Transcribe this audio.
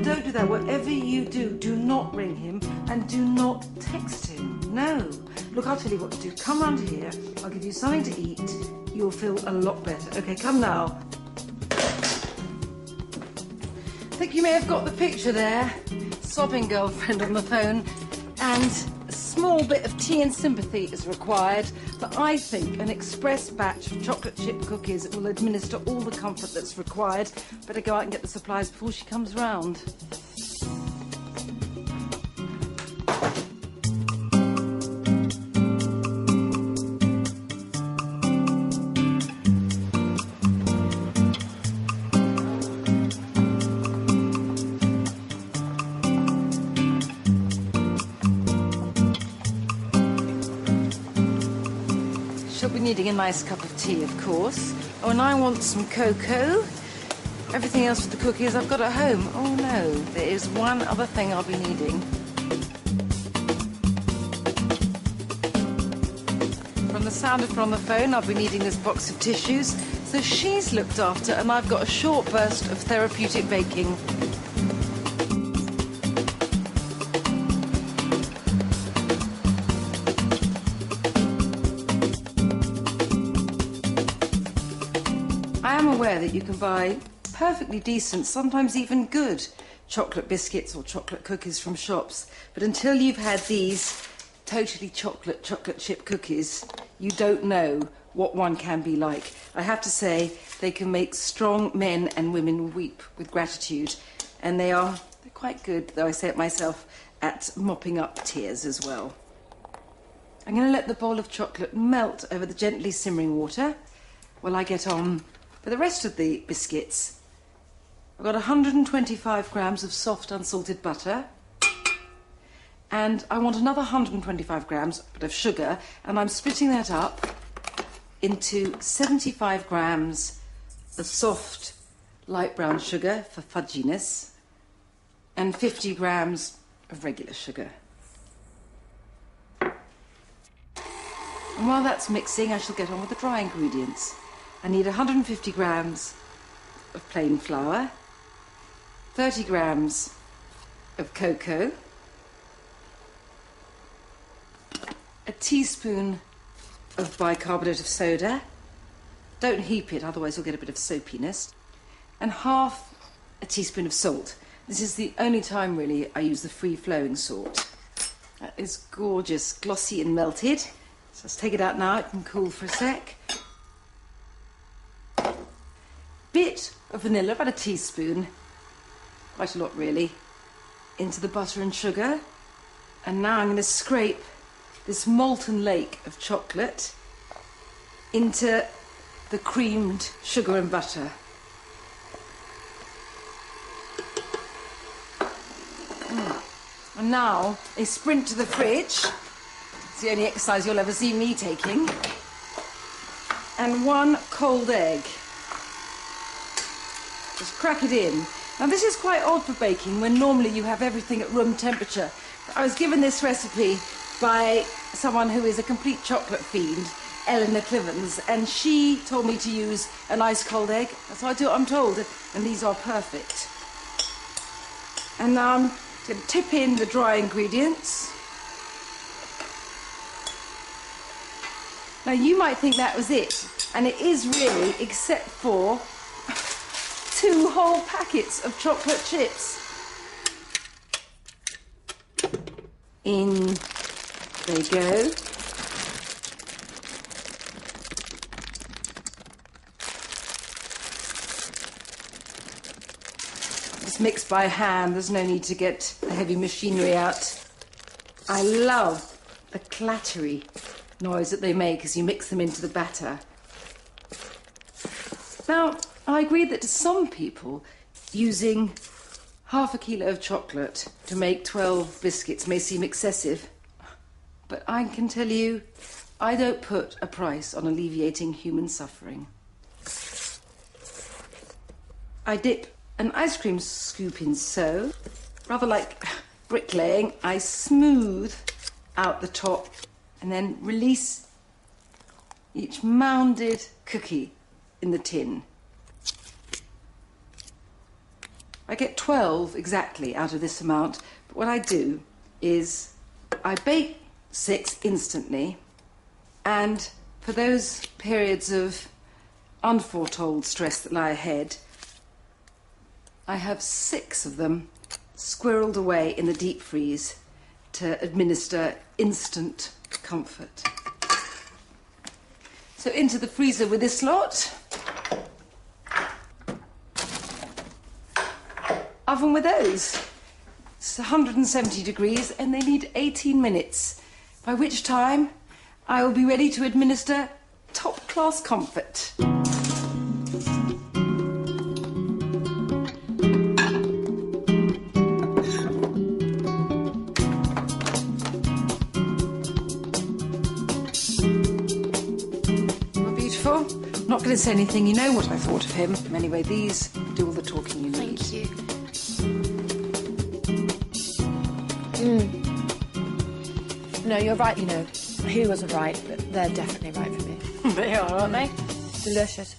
Don't do that. Whatever you do, do not ring him and do not text him. No. Look, I'll tell you what to do. Come round here. I'll give you something to eat. You'll feel a lot better. Okay, come now. I think you may have got the picture there. Sobbing girlfriend on the phone. And a small bit of tea and sympathy is required. But I think an express batch of chocolate chip cookies will administer all the comfort that's required. Better go out and get the supplies before she comes round. She'll be needing a nice cup of tea, of course. Oh, and I want some cocoa. Everything else for the cookies I've got at home. Oh, no, there is one other thing I'll be needing. From the sound of her on the phone, I'll be needing this box of tissues. So she's looked after, and I've got a short burst of therapeutic baking. I am aware that you can buy perfectly decent, sometimes even good, chocolate biscuits or chocolate cookies from shops. But until you've had these totally chocolate chip cookies, you don't know what one can be like. I have to say, they can make strong men and women weep with gratitude. And they're quite good, though I say it myself, at mopping up tears as well. I'm going to let the bowl of chocolate melt over the gently simmering water while I get on for the rest of the biscuits. I've got 125 grams of soft unsalted butter, and I want another 125 grams of sugar, and I'm splitting that up into 75 grams of soft light brown sugar for fudginess and 50 grams of regular sugar. And while that's mixing, I shall get on with the dry ingredients. I need 150 grams of plain flour, 30 grams of cocoa, a teaspoon of bicarbonate of soda. Don't heap it, otherwise you'll get a bit of soapiness. And half a teaspoon of salt. This is the only time, really, I use the free-flowing salt. That is gorgeous, glossy and melted. So let's take it out now, it can cool for a sec. Bit of vanilla, about a teaspoon, quite a lot really, into the butter and sugar. And now I'm going to scrape this molten lake of chocolate into the creamed sugar and butter. And now a sprint to the fridge. It's the only exercise you'll ever see me taking. And one cold egg. Just crack it in. Now this is quite odd for baking when normally you have everything at room temperature. I was given this recipe by someone who is a complete chocolate fiend, Eleanor Clivens, and she told me to use an ice cold egg. That's how I do it, I'm told, and these are perfect. And now I'm going to tip in the dry ingredients. Now you might think that was it, and it is really, except for 2 whole packets of chocolate chips. In they go. Just mix by hand, there's no need to get the heavy machinery out. I love the clattery noise that they make as you mix them into the batter. Now, I agree that to some people, using half a kilo of chocolate to make 12 biscuits may seem excessive. But I can tell you, I don't put a price on alleviating human suffering. I dip an ice cream scoop in so, rather like bricklaying, I smooth out the top and then release each mounded cookie in the tin. I get 12 exactly out of this amount, but what I do is I bake 6 instantly, and for those periods of unforetold stress that lie ahead, I have 6 of them squirreled away in the deep freeze to administer instant comfort. So into the freezer with this lot. Oven with those. It's 170 degrees and they need 18 minutes, by which time I will be ready to administer top-class comfort. Beautiful. Not going to say anything, you know what I thought of him. Anyway, these do all the talking you need. Thank you. No, you're right, you know. He wasn't right, but they're definitely right for me. They are, aren't they? Delicious.